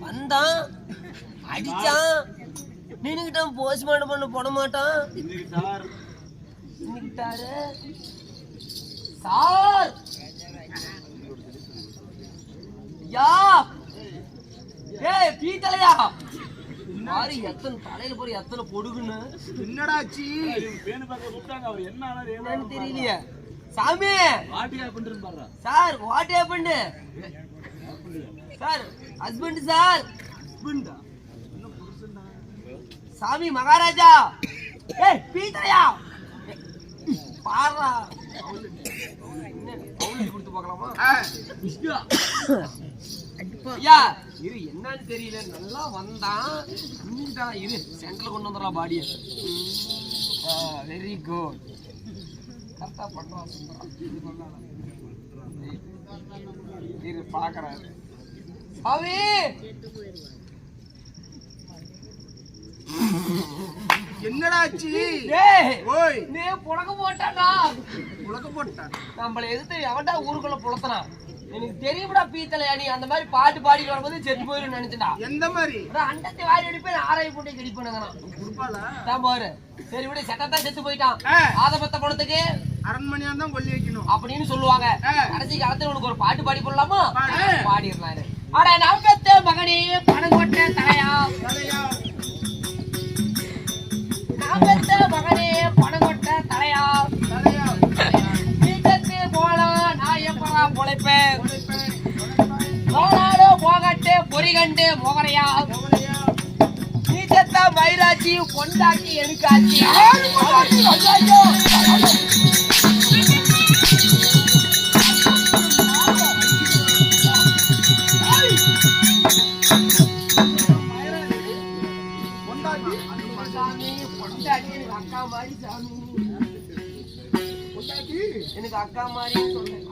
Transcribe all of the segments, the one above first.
வந்தான் அடிச்சான் நின்னுக்கிட்டான் போஸ்ட்மார்ட்டம் பண்ண போட மாட்டான் நின்னுக்கிட்டாரு சார் யா ஏய் பீத்தலையா மாறி எத்தனை தலையில போற எத்தனை பொடுகுன்னு என்னடாச்சி பேனு பார்க்க கூப்பிட்டாங்க அவர் என்ன ஆனாரு என்னன்னு தெரியலையே சாமி வாட்டியா பண்றேன்னு பாருடா sir what happened sir husband sir ஹஸ்பண்டா என்ன புருஷன்டா சாமி மகாராஜா ஏய் பீத்தலையா பாறா பவுல் கொடுத்து பார்க்கலாமா ஐயா இரு என்னன்னு தெரியல நல்லா வந்தான் இன்னிட்டான் இரு சென்டர்ல கொண்டு வந்துடலாம் பாடியை வெரி குட் கரெக்டா பண்ணுவான் இரு பாக்குறாரு சாமி என்னடாச்சி டேய் ஓய் நீ புலக்க போட்டாடா உலக போட்டான் நம்மள எதிர்த்து எவன்டா ஊருக்குள்ள புலத்தனா எனக்கு தெரியும்டா பீத்தலையா நீ அந்த மாதிரி பாட்டு பாடிட்டு வரும்போது செத்து போயிரும் நினைச்சுடா எந்த மாதிரி அண்டத்தை வாரி அடிப்பேன் ஆராய் போட்டு கடிப்பானுங்கண்ணா குடுப்பாளா தான் பாரு சரி விட செட்டத்தான் செத்து போயிட்டான் ஆதபத்த பணத்துக்கு அரண்மனையா தான் கொல்லி வைக்கணும் அப்படின்னு சொல்லுவாங்க கடைசி காலத்துல உனக்கு ஒரு பாட்டு பாடி போடலாமா பாடிடலாம் அட நம்பத்த மகனே பணம் கொட்ட தலையா நம்பத்த மகனே பணம் கொட்ட தலையா வீட்டத்து போனா நான் எப்படா பொழைப்பேன் போனாலும் போகட்டு பொறிகண்டு மோகரையா நீச்சத்தா மயிராட்சி பொண்டாக்கி எனக்காச்சு அக்கா மாதிரி சாமி எனக்கு அக்கா மாதிரி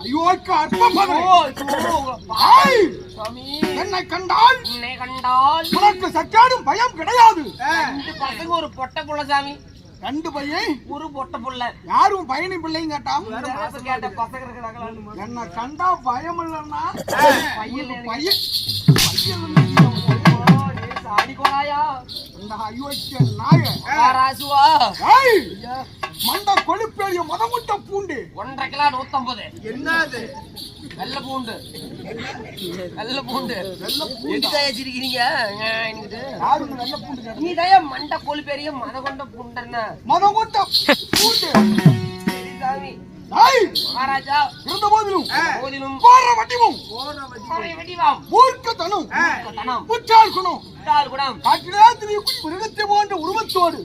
ஐயோ சாமி என்னை கண்டால் உன்னை கண்டால் உனக்கு சக்காடும் பயம் கிடையாது ரெண்டு பசங்க ஒரு பொட்டை புள்ள சாமி ரெண்டு பையன் ஒரு பொட்டை புள்ள யாரும் பையனி பிள்ளையும் கேட்டான் கேட்ட பசங்க இருக்கிறாங்களா என்ன கண்டா பயம் இல்லைன்னா பையன் பையன் அடிக்கோளாயா இந்த அயோக்கிய நாய ராசுவா மண்ட கொழுப்பேறிய மதமுட்ட பூண்டு 1.5 கிலோ 150 என்னது வெள்ளை பூண்டு வெள்ளை பூண்டு எதுக்காக வச்சிருக்கீங்க யாருங்க வெள்ளை பூண்டு நீ தயா மண்ட கொழுப்பேறிய மத கொண்ட பூண்டன்னா மதமுட்ட பூண்டு சாமி மகாராஜா இருந்த போதிலும் போற வட்டிவும் மூர்க்கத்தனும் புற்றால் குணம் காட்டிலே மிருகத்தை போன்ற உருவத்தோடு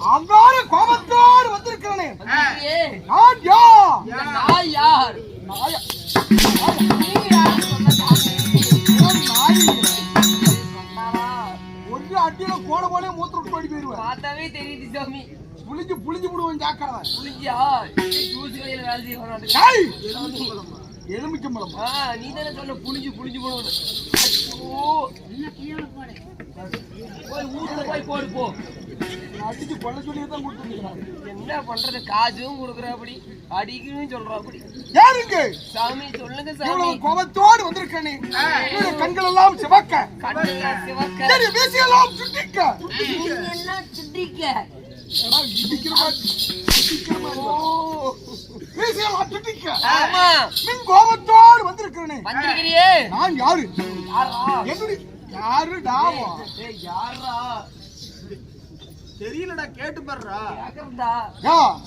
அவ்வாற கோபத்தோடு வந்திருக்கிறேன் ஒரு அட்டியில கோட போலே மூத்த விட்டு ஓடி போயிருவேன் பார்த்தாவே தெரியுது சாமி புளிஞ்சு விடுவோம் ஜாக்கிரதை புளிஞ்சா ஜூஸ் கடையில வேலை செய்வாங்க எலுமிச்சம்பழம் நீ தானே சொன்ன புளிஞ்சு போடுவோம் ஊர்ல போய் போடு போ அடிச்சு கொள்ள சொல்லி தான் கொடுத்துருக்காங்க என்ன பண்றது காசும் கொடுக்குறாப்படி அடிக்கணும் சொல்றாப்படி யாருங்க சாமி சொல்லுங்க சாமி கோபத்தோடு வந்திருக்கேனே கண்கள் எல்லாம் சிவக்க சிவக்க வீசியெல்லாம் சுட்டிக்க எல்லாம் சுட்டிக்க கோபத்தோடு வந்திருக்கிறேன் நான் யாரு யாரு டாவா தெரியலடா கேட்டு பாருடா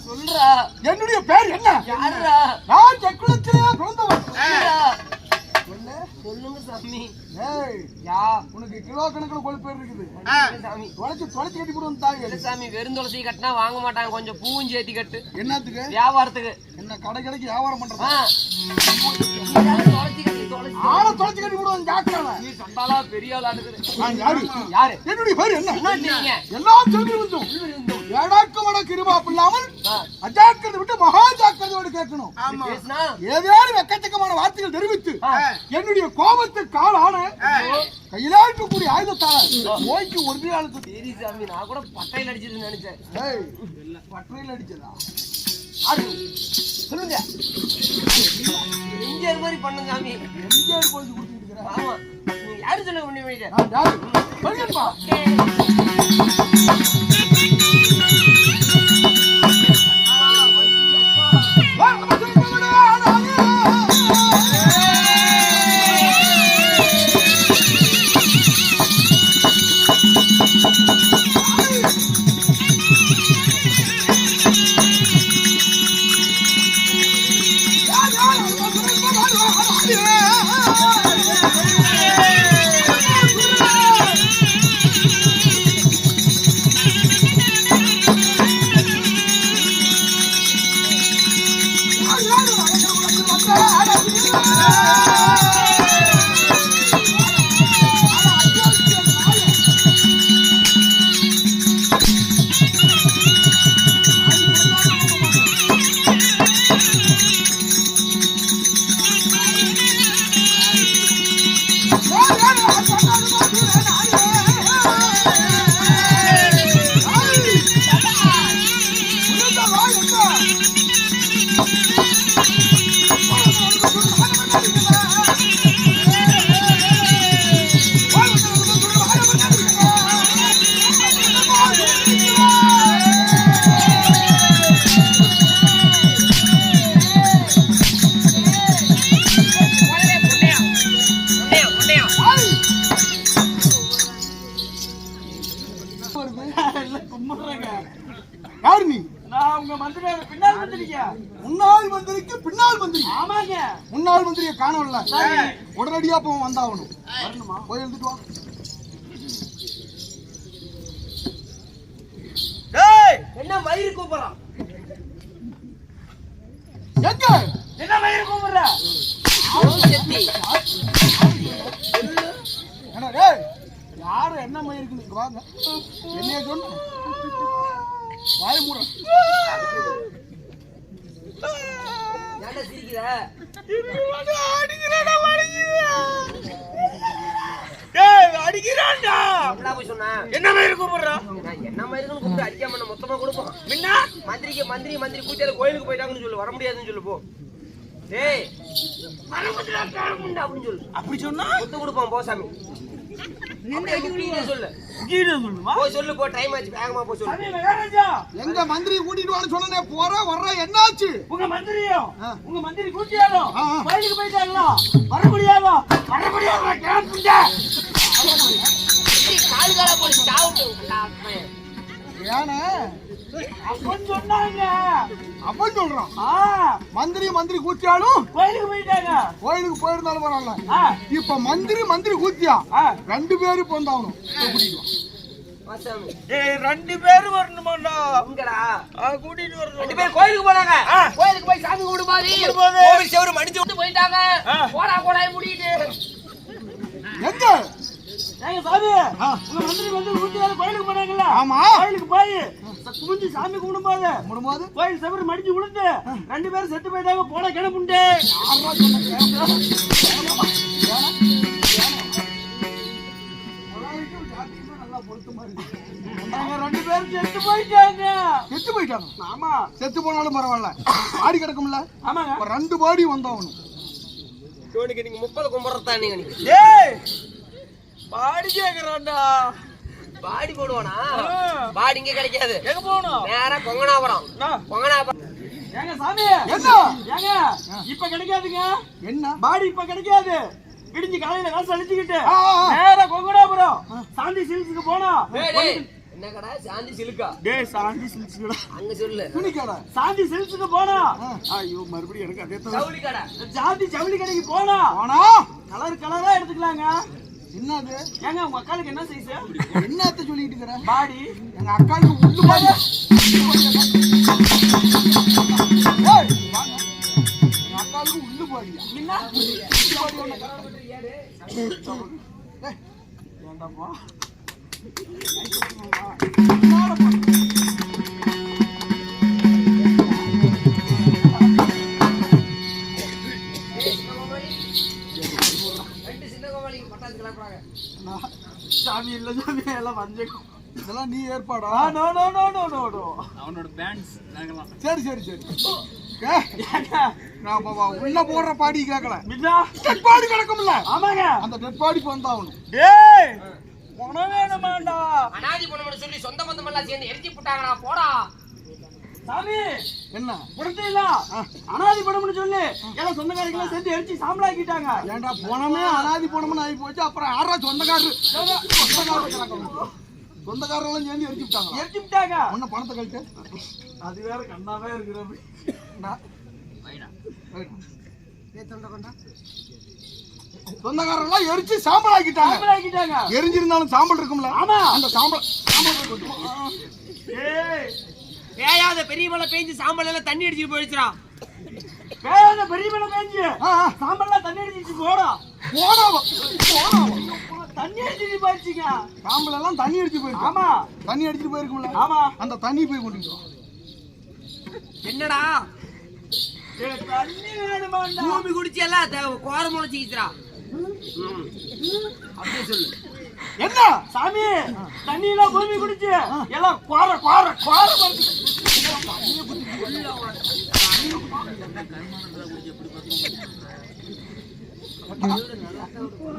சொல்றா என்னுடைய பேர் என்ன யாருடா நான் சக்குலத்திலே பிறந்தவன் சொல்லுங்க சாமி உனக்கு கிலோ கணக்கில் கொழுப்பு இருக்குது சாமி தொலைச்சு கட்டி போடுவோம் தாங்க சாமி வெறும் துளசி கட்டினா வாங்க மாட்டாங்க கொஞ்சம் பூவும் சேர்த்தி கட்டு என்னத்துக்கு வியாபாரத்துக்கு என்ன கடைக்கு வியாபாரம் பண்றது ஆளை தொலைச்சு கட்டி போடுவோம் ஜாக்கிரதை நீ சொன்னாலா பெரிய ஆளா இருக்குது நான் யாரு என்னுடைய பேர் என்ன எல்லாம் சொல்லி வந்தோம் ஏடாக்கு வடக்கு இருவாப்பு இல்லாமல் அஜாக்கிரதை விட்டு மகா ஜாக்கிரதையோடு கேட்கணும் ஏதாவது வெக்கச்சக்கமான வார்த்தைகள் தெரிவித்து என்னுடைய கோபத்துக்கு ஆளான கையில இருக்கக்கூடிய ஆயுதத்தால நோய்க்கு ஒரிஜினாலுக்கு சரி சாமி நான் கூட பட்டையில் அடிச்சதுன்னு நினைச்சேன் பட்டையில் அடிச்சதா சொல்லுங்க எம்ஜிஆர் மாதிரி பண்ணுங்க சாமி எம்ஜிஆர் போய் கொடுத்துட்டு பண்ணிக்கிறேன். ஆமா நீ யாரு சொல்ல பண்ணி வைக்க நான் யாரு? சொல்லுப்பா. யாரு நீ? நான் உங்க மந்திரி பின்னால் மந்திரிக்க. முன்னாள் மந்திரிக்கு பின்னால் மந்திரி. ஆமாங்க. முன்னாள் மந்திரியை காணவில்ல. உடனடியா போ வந்தாகணும். வரணுமா? போய் எழுதிட்டு வா. டேய் என்ன மயிறு கூப்பிடுறான் எங்க? என்ன மயிறு கூப்பிடுற? என்ன டேய்? யாரு என்ன மயிருக்குன்னு இங்க வாங்க. என்னைய சொன்ன வாய மூட. ஏன்டா சிரிக்கிற டேய் அடிக்கிறான்டா. என்ன போய் சொன்னா என்ன மயிறு கூப்பிடுற? என்ன மயிருக்குன்னு கூப்பிட்டு அடிக்காம நம்ம மொத்தமா கொடுப்போம் முன்ன மந்திரி கூட்டியால கோயிலுக்கு போயிட்டாங்கன்னு சொல்லு வர முடியாதுன்னு சொல்லு போ டேய் அப்படின்னு சொல்லு அப்படி சொன்னா கொத்து கொடுப்போம் போ சாமி சொல்லு கீழே சொல்லுமா? போய் சொல்லு போ டைம் ஆச்சு வேகமா போ சொல்லு சாமி மகாராஜா, எங்க மந்திரி கூட்டிட்டு வான்னு சொன்னனே போற வர்ற என்னாச்சு? உங்க மந்திரியும் ஆ. உங்க மந்திரி கூட்டியாலும் ஆ. கோயிலுக்கு போயிட்டாங்களா? வர முடியாதோ? வர முடியாதோ? கேட்புண்டா. காலு காலா போய் சாவுட்டு ஏனே அப்பன்னு சொன்னாங்க. அப்பன் சொல்றான். ஆ, மந்திரி கூத்தியாலும் கோயிலுக்கு போயிட்டாங்க. கோயிலுக்கு போயிருந்தாலும் பரவாயில்ல. ஆ, இப்ப மந்திரி கூத்தியா ஆ. 2 பேரும் போந்தாகணும். கூட்டிட்டு வா. சாமி ஏய் 2 பேரும் வரணுமாடா? எங்கடா கூட்டிட்டு வரணும். 2 பேர் கோயிலுக்கு போனாங்க ஆ. கோயிலுக்கு போய் சாமி கும்பிடு பாதி கும்பிடும்போது. கோவில் செவரு மடிச்சு விட்டு போயிட்டாங்க ஆ. போடா கோடாய் முடிட்டு எங்க? ஏங்க சாமி, ஆ. உங்க மந்திரி வந்து கூட்டியாலும் கோயிலுக்கு போனாங்கல்ல? ஆமா. கோயிலுக்கு போய் கும்பிட்டு சாமி கும்பிடும்போது முடும்போது கோயில் செவரு மடிச்சு விழுந்து 2 பேரும் செத்து போயிட்டாங்க. போன கிளம்புண்டு. நல்லா பொருத்தமா இருக்கு. நாங்க 2 பேரும் செத்து போயிட்டாங்க. செத்து போயிட்டாங்க. ஆமா செத்து போனாலும் பரவாயில்ல. பாடி கிடக்கும்ல. ஆமாங்க. இப்ப 2 பாடி வந்தாகணும். டோனிக்கு நீங்க 30 கும்பறதா நீங்க ஏய் பாடி கேக்குறான்டா. பாடி போடுவானா பாடி இங்க கிடைக்காது எங்க போகணும்? நேரா கொங்கனாபுரம் ஏங்க சாமி, என்ன? ஏங்க இப்ப கிடைக்காதுங்க. என்ன? பாடி இப்ப கிடைக்காது. விடிஞ்சு காலையில காசு அழிச்சுக்கிட்டு ஆ, ஆ. நேரா கொங்கடாபுரம் சாந்தி சில்க்ஸுக்கு போனா. என்ன கடை சாந்தி சிலுக்கா டேய் சாந்தி சில்க்ஸ்டா. அங்க சொல்லு துணிக்கடை. சாந்தி சில்க்ஸுக்கு போனா. ஐயோ மறுபடியும் எனக்கு அதே தான். ஜவுளி கடை சாந்தி ஜவுளி கடைக்கு போனா போனா கலரா எடுத்துக்கலாங்க. என்னது? ஏங்க உங்க அக்காளுக்கு என்ன சைஸ்? என்னத்த சொல்லிட்டு இருக்கிற? பாடி எங்க அக்காளுக்கு உள்ளு பாடி. ஏய், வாங்க. எங்க அக்காளுக்கு உள்ளு பாடியா? என்ன? உள்ளு பாடி ஒண்ணு கரெக்டா. ஏய், ஏண்டாப்பா? என்னோட பாடி. சாமி இல்ல சாமி எல்லாம் வஞ்சிக்கும். இதெல்லாம் நீ ஏற்பாடா? No no no no no no. அவனோட பேண்ட்ஸ் நாங்கலாம் சரி சரி சரி. நான் உள்ள போடுற பாடி கேட்கல. பின்னா டெட் பாடி கிடக்கும்ல, ஆமாங்க. அந்த டெட் பாடிக்கு வந்தாகணும். டேய் பணம் வேணுமாண்டா? அனாதி பணம்னு சொல்லி சொந்த பந்தம் எல்லாம் சேர்ந்து எரிஞ்சு போட்டாங்கடா போடா. சாமி என்ன புரட்டில அனாதி பணம்னு சொல்லி எல்லாம் சொந்தக்காரங்க சேர்ந்து எரிச்சு சாம்பலாக்கிட்டாங்க. ஏன்டா பணமே அனாதி பணம்னு ஆகி போச்சு. அப்புறம் யாரா சொந்தக்காரர் சொந்தக்காரெல்லாம் சேர்ந்து எரிச்சு விட்டாங்க. எரிச்சு விட்டாங்க. ஒன்ன பணத்தை கழிச்சு அது வேற கண்ணாவே இருக்கிறது. சொந்தக்காரெல்லாம் எரிச்சு சாம்பல் ஆக்கிட்டாங்க. சாம்பலாக்கிட்டாங்க. எரிஞ்சிருந்தாலும் சாம்பல் இருக்கும்ல, ஆமா. அந்த சாம்பல் ஏய் பேயாத பெரிய மழை பெஞ்சு சாம்பல் எல்லாம் தண்ணி அடிச்சுட்டு போயிடுச்சுடா. பேயாத பெரிய மழை பெஞ்சு சாம்பல்லாம் தண்ணி அடிச்சிட்டு போடா. தண்ணி அடிச்சிட்டு போயிடுச்சுங்க. சாம்பல் எல்லாம் தண்ணி அடிச்சு போயிருக்கு. ஆமா தண்ணி அடிச்சுட்டு போயிருக்கும்ல, ஆமா. அந்த தண்ணி போய் கொண்டுட்டோம். என்னடா தண்ணி வேணுமாண்டா? பூமி குடிச்சு எல்லாம் கோர முளைச்சிக்கிச்சுடா. அப்படியே சொல்லு. என்ன சாமி தண்ணி எல்லாம் பூமி குடிச்சு எல்லாம் குவார குவார குவார வருது.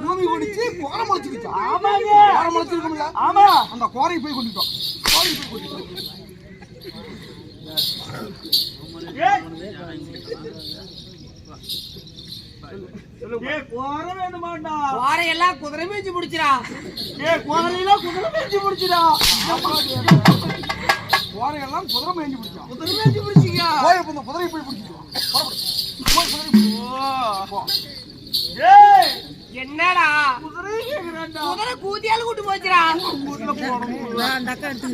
பூமி குடிச்சு கோரை முளைச்சுக்கிச்சா? ஆமாங்க. கோரை முளைச்சிருக்கும்ல, ஆமா. அந்த கோரை போய் கொண்டுட்டோம். கோரை போய் கொண்டுட்டோம். குவார வேணுமாண்டா? கோரையெல்லாம் குதிரை மேய்ச்சி முடிச்சுடா. குவாரையெல்லாம் குதிரை மேய்ச்சி முடிச்சுடா. கோரையெல்லாம் குதிரை மேய்ஞ்சி பிடிச்சோம். குதிரை மேய்ச்சி முடிச்சிங்க. போய் இந்த குதிரை போய் பிடிச்சிட்டோம். என்னடா குதிரை கேக்குறாண்டா. குதிரை கூத்தியால கூட்டு போச்சுடா.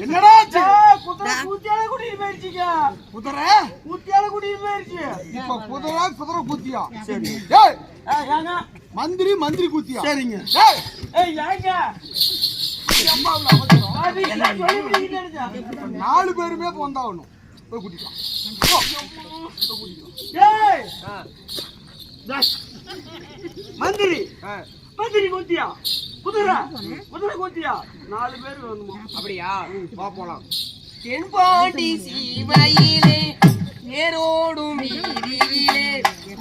என்னடா ஆச்சு? குதிரை கூத்தியால கூட்டிட்டு போயிருச்சுங்க. குதிரை கூத்தியால கூட்டிட்டு போயிருச்சு. இப்ப குதிரை கூத்தியா? சரி. ஏய் ஏங்க மந்திரி கூத்தியா? சரிங்க. ஏய் ஏய் ஏங்க அம்மாவுல அவசரம். அது என்ன சொல்லி முடிக்கிட்டேன்டா. 4 பேருமே இப்ப வந்தாகணும். போய் கூட்டிக்கலாம். ஏய் மந்திரி மந்திரி கூத்தியா குதிரை கூத்தியா 4 பேர் வேணுமா? அப்படியா வா போலாம். தென்பாண்டி சீமையிலே ஏரோடும் வீதியிலே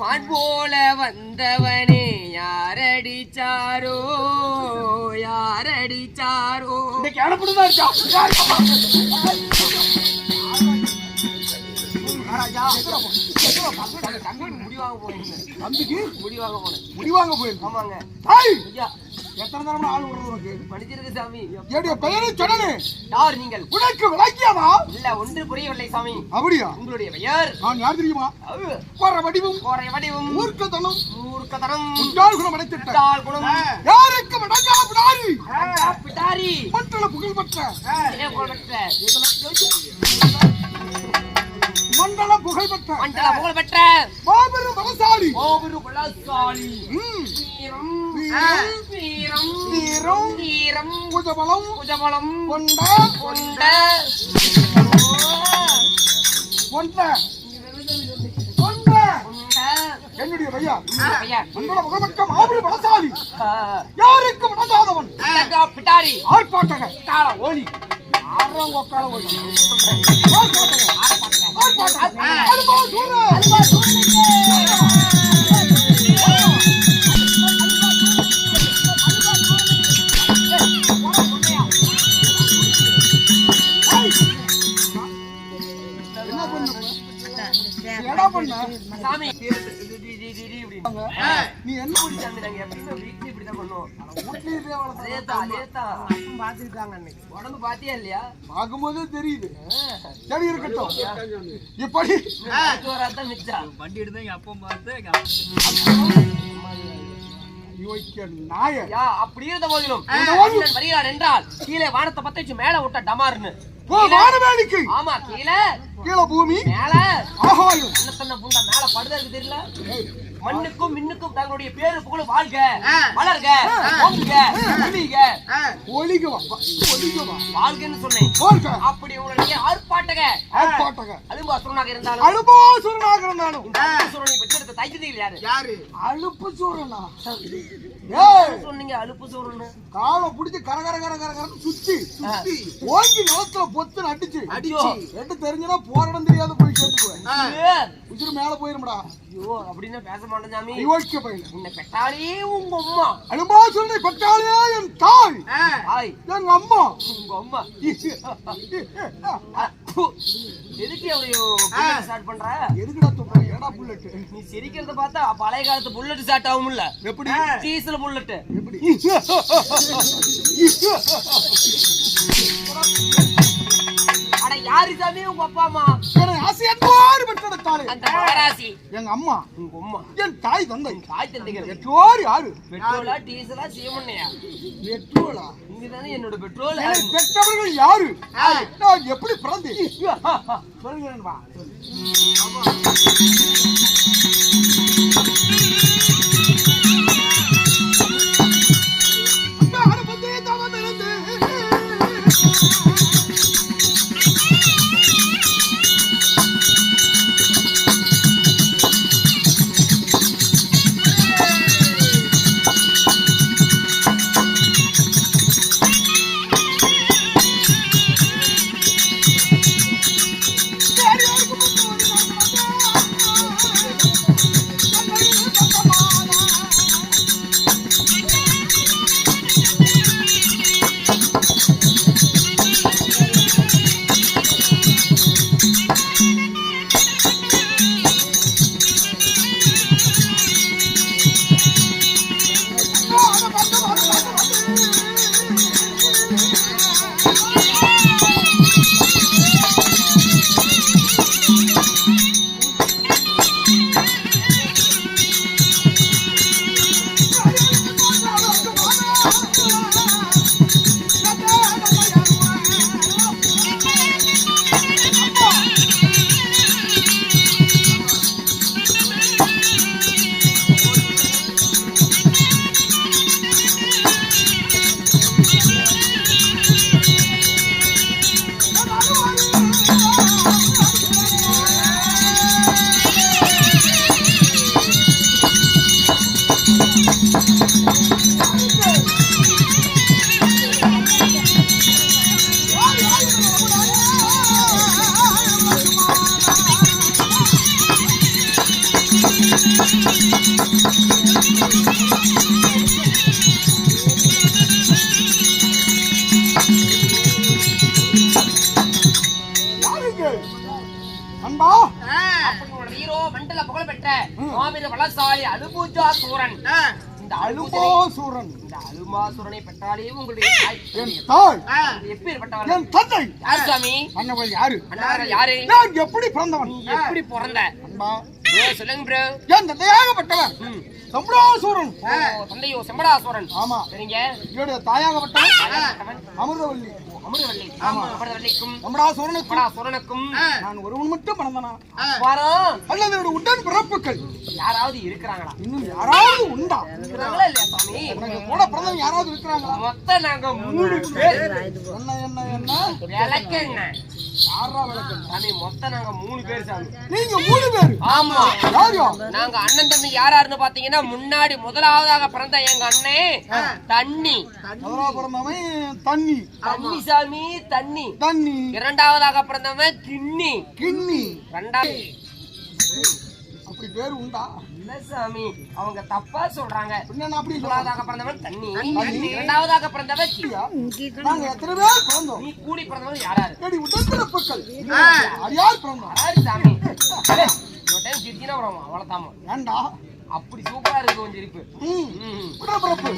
மான் போல வந்தவனே யாரடிச்சாரோ இன்னைக்கு அனுப்பிடுதா இருக்கா? முடிவாங்க போறீங்க. தம்பிக்கு முடிவாங்க போனேன். முடிவாங்க போயிருக்கு. ஆமாங்க ஐய் ஐயா. எத்தனை தடவை ஆள் விடுறது உனக்கு? மன்னிச்சிருங்க சாமி. என்னுடைய பெயரை சொன்னே யார் நீங்கள்? உனக்கு விளக்கியதா? இல்ல ஒன்று புரியவில்லை சாமி. அப்படியா? உங்களுடைய பெயர்? நான் யார் தெரியுமா? கோர வடிவும் கோரை வடிவும் மூர்க்கத்தனம் மூர்க்கத்தனம் உண்டால் குணம் அடைத்திட்ட உண்டால் குணம் யாருக்கு வணங்கா பிடாரி பிடாரி மண்டல புகழ்பெற்ற மண்டல புகழ்பெற்ற மண்டல புகழ்பெற்ற மாபெரும் பலசாலி மாபெரும் பலசாலி வீரம் வீரம் வீரம் வீரம் குஜபலம் கொண்ட கொண்ட என்னுடைய பையா மண்டல புகழ்பெற்ற மாபெரும் பலசாலி யாருக்கு வணங்காதவன் பிடாரி ஆர்ப்பாட்டக கால ஓலி ஆரங்கொக்கால ஓலி நீ என்ன உடம்பு பாத்தியா இல்லையா? பார்க்கும்போதே தெரியுது. சரி இருக்கட்டும். இப்படி வண்டி எடுத்தா அப்ப பார்த்து நாய அப்படி இருந்த போதிலும் வருகிறார் என்றால் கீழே வானத்தை பத்த வச்சு மேல விட்ட டமார்னு வானவேடிக்கை. ஆமா கீழே கீழே பூமி மேல ஆகாயம் என்ன சொன்ன புண்டை மேல படுதற்கு தெரியல. மண்ணுக்கும் மின்னுக்கும் தங்களுடைய பேரு புகழ் வாழ்க வளர்க ஓங்குக ஒளிக வாழ்கன்னு சொன்னேன். அப்படி உங்களுடைய ஆர்ப்பாட்டக அலுபாசுரனாக இருந்தாலும் அலுபாசுரனாக இருந்தாலும் இந்த அலுபாசுரனை பெற்றெடுத்த தைரியத்தில் யாரு? அலுப்பு சூரனா ஏய் சொன்னீங்க அலுப்பு சோறுன்னு. காலை பிடிச்சி கரகரன்னு சுத்தி ஓங்கி நிலத்துல பொத்து அடிச்சு எட்டு தெரிஞ்சுனா போராடம் தெரியாத போய் சேர்த்துக்குவேன். உசுறு மேல போயிரும்டா. ஐயோ அப்படின்னு பேச மாட்டேன் சாமி. யோசிக்க பையன் உன்னை பெற்றாலே உங்க அம்மா. அலும்பா சொல்லி பெற்றாலே என் தாய் தாய் எங்க அம்மா. உங்க அம்மா எதுக்கு எவ்வளோ ஸ்டார்ட் பண்ற? எதுக்குடா சொல்ற? ஏடா புல்லட் நீ சிரிக்கிறத பார்த்தா பழைய காலத்து புல்லட் ஸ்டார்ட் ஆகும்ல. எப்படி? Diesel bullet. எப்படி? அட யாரு சாமி உங்க அப்பா அம்மா? எனக்கு ஆசையற்றாறு பெற்றெடுத்தாலே அந்த மகராசி எங்க அம்மா உங்க அம்மா. என் தாய் தந்தை தாய் தந்தைகள் பெற்றோர் யாரு? பெட்ரோலா டீசலா சீமண்ணையா? பெற்றோரா? நீங்கதானே என்னோட பெட்ரோல். எனக்கு பெற்றவர்கள் யாரு? நான் எப்படி பிறந்தேன்? சொல்லுங்க வா. அன்பா அப்பனோட ஹீரோ மண்டல புகழ் பெற்ற மாவீர வளசாலி அலுபூஜா சூரன். இந்த அலுபோ சூரன் இந்த அலுமாசூரனை பெற்றாலே உங்களுடைய என் தாய் எப்பேற்பட்டவர்? என் தந்தை யார் சாமி? அண்ணவள் யாரு? அண்ணாவர்கள் யாரு? நான் எப்படி பிறந்தவன்? நீ எப்படி பிறந்த? அன்பா bro சொல்லுங்க ப்ரோ. என் தந்தையாகப்பட்டவன் சம்பராசூரன். தந்தையோ செம்படாசூரன். ஆமா. சரிங்க. என்னுடைய தாயாகப்பட்டவன் தாயாகப்பட்டவன் அமிர்தவல்லி. அமிர்தவல்லி. ஆமா. அமிர்தவல்லிக்கும் சம்பராசூரனுக்கும் சூரனுக்கும் நான் ஒருவன் மட்டும் பிறந்தனா? வரோம். அல்லது என்னோட உடன் பிறப்புகள் யாராவது இருக்கிறாங்களா? இன்னும் யாராவது உண்டா? இருக்கிறாங்களா இல்லையா சாமி? எனக்கு கூட பிறந்தவங்க யாராவது இருக்கிறாங்களா? மொத்தம் நாங்க 3 பேர். என்ன என்ன என்ன விளக்கங்க யாரா விளக்கம்? சாமி மொத்தம் நாங்க 3 பேர் சாமி. நீங்க 3 பேர்? ஆமா. யார் யார்? நாங்க அண்ணன் தம்பி யாராருன்னு பாத்தீங்கன்னா முன்னாடி முதலாவதாக பிறந்த எங்க அண்ணே தண்ணி. முதலாவது பிறந்தவன் தண்ணி. தண்ணி சாமி தண்ணி. தண்ணி. இரண்டாவதாக பிறந்தவன் கிண்ணி. கிண்ணி. ரெண்டாவது அப்படி பேர் உண்டா? இல்ல சாமி அவங்க தப்பா சொல்றாங்க. என்ன அப்படி முதலாவதாக பிறந்தவன் தண்ணி. இரண்டாவதாக பிறந்தவன் கிண்ணி. நாங்க எத்தனை பேர் பிறந்தோம்? நீ கூடி பிறந்தவன் யாராரு? ஏடி உடன் பிறப்புகள் யார் யார் பிறந்தோம்? யாராரு சாமி? ஒரு டைம் சிரிச்சினா வரும் அவ்வளவுதாமா. ஏண்டா அப்படி சூப்பரா இருக்கு உன் சிரிப்பு. உடன் பிறப்பு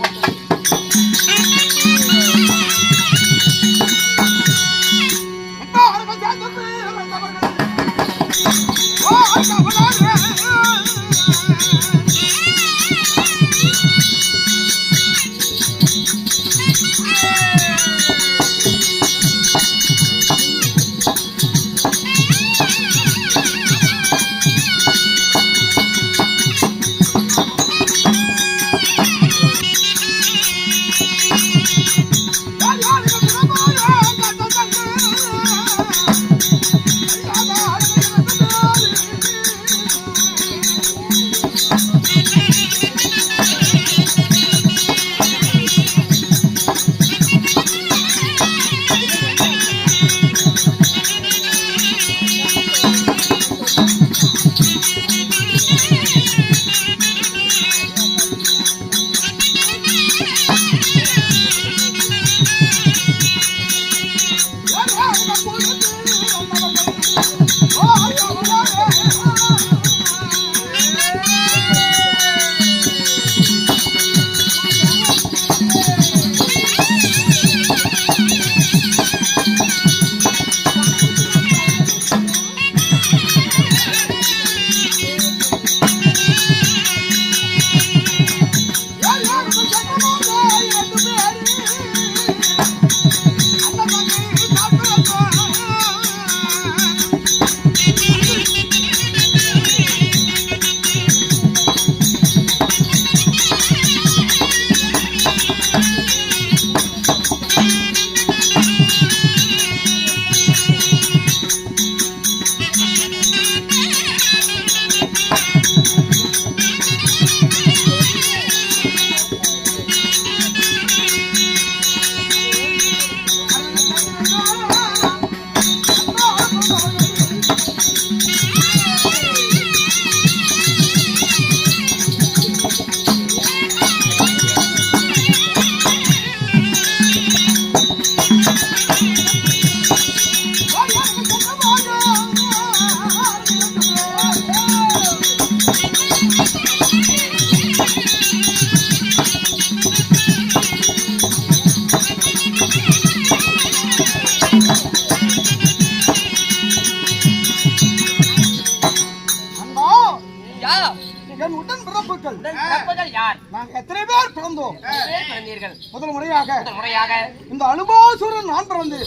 முறையாக இந்த அனுபாசுரன் நான் பிறந்து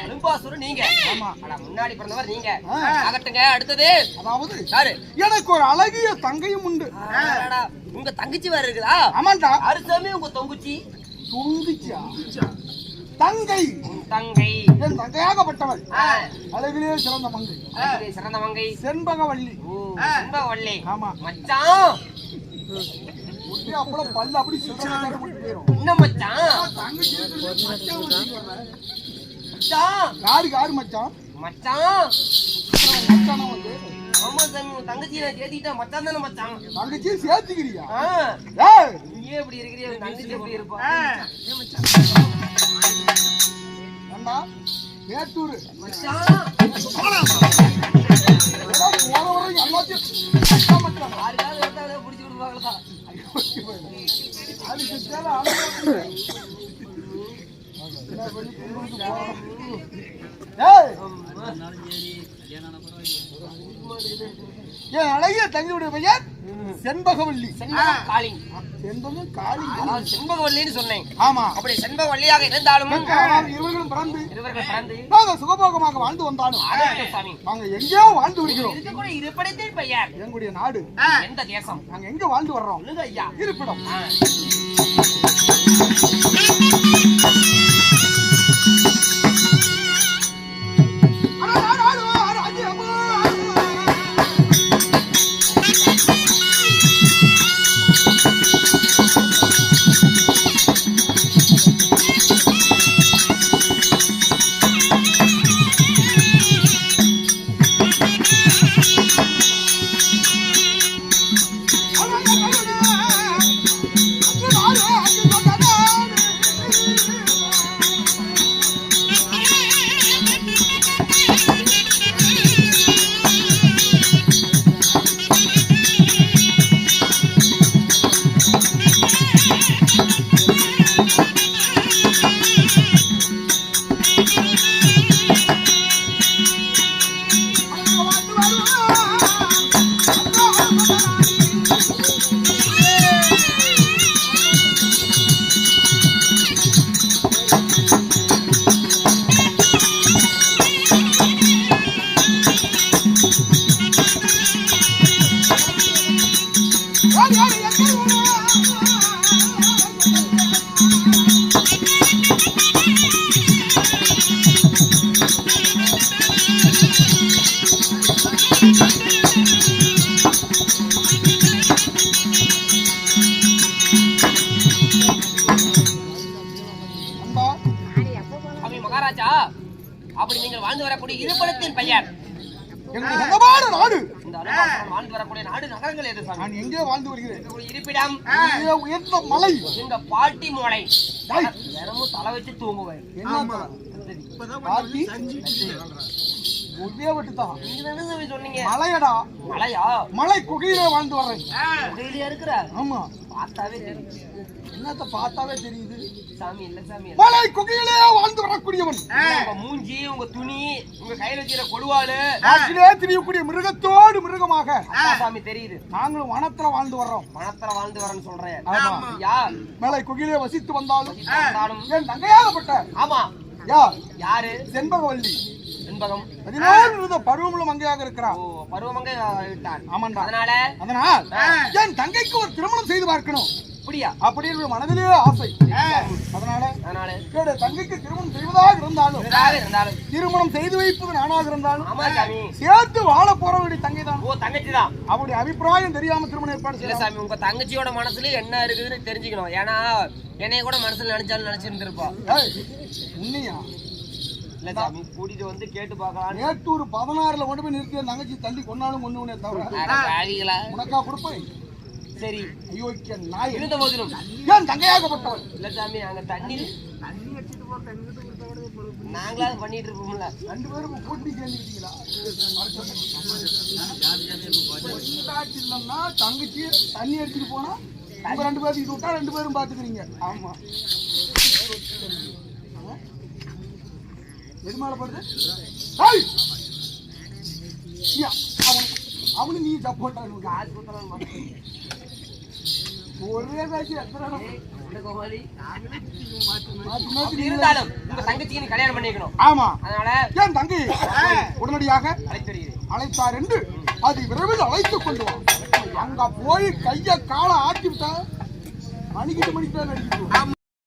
அனுபாசுரன் நீங்க. ஆமா. முன்னாடி பிறந்தவர் நீங்க. ஆகட்டுங்க. அடுத்தது அதாவது யாரு? எனக்கு ஒரு அழகிய தங்கையும் உண்டு. உங்க தங்கச்சி வேற இருக்குதா? ஆமாண்டா. அருசாமி உங்க தொங்குச்சி. தொங்குச்சியா? தங்கை. தங்கை. என் தங்கையாகப்பட்டவள் அழகிலே சிறந்த மங்கை. அழகிலே சிறந்த மங்கை செண்பகவல்லி. செண்பகவல்லி. ஆமா. மச்சான் அப்பளம் பல்ல அப்படி சிறந்த போயிரும். என்ன மச்சான்? தங்கச்சி மச்சான். யாரு மச்சான்? மச்சான். மச்சானா வந்து ஆமா சாமி, உன் தங்கச்சி நான் சேர்த்திட்டா மச்சான் தானே மச்சான். தங்கச்சி சேர்த்துக்கிறியா? நீ எப்படி இருக்கிறியா? தங்கச்சி எப்படி இருப்பா? அண்ணா மேட்டூர் மச்சான். யாருக்காவது எடுத்தாலே பிடிச்சி விடுவாங்களா? என் அழகிய தங்கியுடைய பெயர் செண்பகவல்லி. காளி. செண்பகவல்லின்னு சொன்னேன். ஆமா. அப்படி செண்பகவல்லியாக இருந்தாலும் இருவர்களும் பிறந்து இருவர்கள் சுகபோகமாக வாழ்ந்து வந்தாலும் சாமி நாங்க எங்கேயோ வாழ்ந்து வருகிறோம். இருப்படத்தை பெயர் எங்களுடைய நாடு எந்த தேசம்? நாங்க எங்க வாழ்ந்து வர்றோம்? ஐயா இருப்பிடம் மகாராஜா. அப்படி நீங்கள் வாழ்ந்து வரக்கூடிய இருப்பிடத்தின் பெயர் நாடு. இந்த வாழ்ந்து வரக்கூடிய நாடு நகரங்கள் எது? நான் எங்கே வாழ்ந்து வருகிறேன்? இருப்பிடம் உயர்ந்த மலை. இந்த பாட்டி மலை. தினமும் தலை வச்சு தூங்குவேன். சொன்னீங்க மலையடா. மலையா? மலை குகையிலே வாழ்ந்து வர்றேன். குகையிலே இருக்கிற? ஆமா. பார்த்தாவே தெரியுது. என்னத்த பார்த்தாவே தெரியுது? சாமி இல்ல சாமி, மலை குகையிலே வாழ்ந்து வரக்கூடியவன். உங்க மூஞ்சி, உங்க துணி, உங்க கையில வச்சிருக்கிற கொடுவாளு, காட்டிலே திரியக்கூடிய மிருகத்தோடு மிருகமாக சாமி தெரியுது. நாங்களும் வனத்துல வாழ்ந்து வர்றோம். வனத்துல வாழ்ந்து வரேன்னு சொல்றேன். யார் மலை குகையிலே வசித்து வந்தாலும் என் தங்கையாகப்பட்ட ஆமா யாரு? செண்பகவல்லி. செண்பகம் 14 பருவமுள்ள மங்கையாக இருக்கிறார். பருவமங்கை விட்டான். ஆமாண்டா. அதனால் என் தங்கைக்கு ஒரு திருமணம் செய்து பார்க்கணும். அப்படியா? அப்படின்னு மனதிலே ஆசை. அதனால தங்கைக்கு திருமணம் செய்வதாக இருந்தாலும் திருமணம் செய்து வைப்பது நானாக இருந்தாலும் சேர்த்து வாழ போறவருடைய தங்கை தான். தங்கச்சி தான். அவருடைய அபிப்பிராயம் தெரியாம திருமணம் ஏற்பாடு செய்யல சாமி. உங்க தங்கச்சியோட மனசுல என்ன இருக்குதுன்னு தெரிஞ்சுக்கணும். ஏன்னா என்னைய கூட மனசுல நினைச்சாலும் நினைச்சிருந்திருப்பா. உண்மையா? இல்ல சாமி, கூட்டிட்டு வந்து கேட்டு பாக்கலாம். நேட்டூர் 16ல கொண்டு போய் நிறுத்திய தங்கச்சி தள்ளி கொண்டாலும் ஒண்ணு தவிர உனக்கா கொடுப்பேன். சரி. அயோக்கிய நாய். இருந்த போதிலும் ஏன் தங்கையாகப்பட்டவன்? இல்ல சாமி, அங்க தண்ணி நாங்களாவது பண்ணிட்டு இருப்போம்ல. 2 பேரும் கூட்டி சேர்ந்துக்கிட்டீங்களா? இல்லன்னா தங்கச்சி தண்ணி எடுத்துட்டு போனா உங்க 2 பேருக்கு விட்டா 2 பேரும் பாத்துக்கிறீங்க. ஆமா. எதுமாடப்படுது? அவனு நீ சப்போர்ட் ஒரே பேச்சு எத்தனை இந்த கோமாளி மாத்தி அப்படி மாத்தி இருந்தாலும் உங்க தங்கச்சிக்கு நீ கல்யாணம் பண்ணிக்கணும். ஆமா. அதனால ஏன் தங்கை உடனடியாக அழைத்து வருகிறேன். அழைத்தார் என்று அது விரைவில் அழைத்துக் கொண்டு வா. அங்க போய் கைய காலை ஆட்டி விட்டா மணிக்கிட்டு அடிக்கும்.